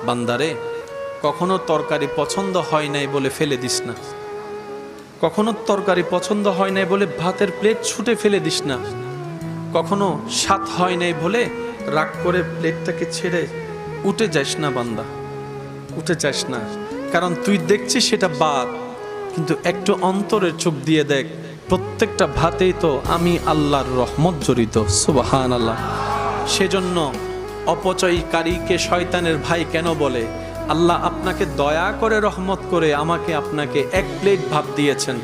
বান্দারে, কখনো তরকারি পছন্দ হয় নাই বলে ফেলে দিস না, কখনো তরকারি পছন্দ হয় নাই বলে ভাতের প্লেট ছুটে ফেলে দিস না, কখনো স্বাদ হয় নাই বলে রাগ করে প্লেটটাকে ছেড়ে উঠে যাস না বান্দা, উঠে যাস না। কারণ তুই দেখছিস সেটা ভাত, কিন্তু একটু অন্তরের চোখ দিয়ে দেখ, প্রত্যেকটা ভাতেই তো আমি আল্লাহর রহমত জড়িত। সুবহানাল্লাহ। সেজন্য অপচয়কারীকে শয়তানের ভাই কেন বলে? আল্লাহ আপনাকে দয়া করে রহমত করে আমাকে আপনাকে এক প্লেট ভাত দিয়েছেন,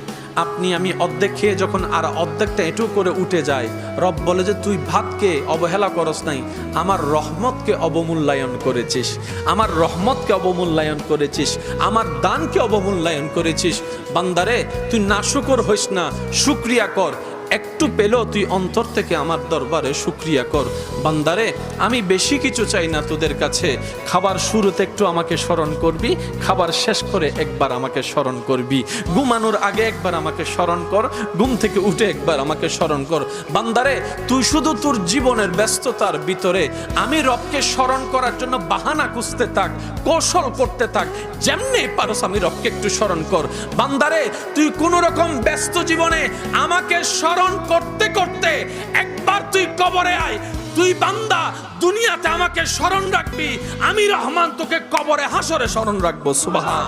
আপনি আমি অর্ধেক খেয়ে যখন আর অর্ধেকটা এঁটু করে উঠে যায়, রব বলে যে তুই ভাতকে অবহেলা করস নাই, আমার রহমতকে অবমূল্যায়ন করেছিস, আমার রহমতকে অবমূল্যায়ন করেছিস, আমার দানকে অবমূল্যায়ন করেছিস। বান্দারে, তুই নাশুকর হইস না, শুকরিয়া কর। একটু পেলেও তুই অন্তর থেকে আমার দরবারে শুকরিয়া কর। বান্দারে, আমি বেশি কিছু চাই না তোদের কাছে। খাবার শুরুতে একটু আমাকে স্মরণ করবি, খাবার শেষ করে একবার আমাকে স্মরণ করবি, ঘুমানোর আগে একবার আমাকে স্মরণ কর, ঘুম থেকে উঠে একবার আমাকে স্মরণ কর। বান্দারে, তুই শুধু তোর জীবনের ব্যস্ততার ভিতরে আমি রবকে স্মরণ করার জন্য বাহানা খুঁজতে থাক, কৌশল করতে থাক, যেমনি পারস আমি রবকে একটু স্মরণ কর। বান্দারে, তুই কোন রকম ব্যস্ত জীবনে আমাকে স্মরণ করতে করতে একবার তুই কবরে আয়। তুই বান্দা দুনিয়াতে আমাকে স্মরণ রাখবি, আমি রহমান তোকে কবরে হাসরে স্মরণ রাখবো। সুবহান।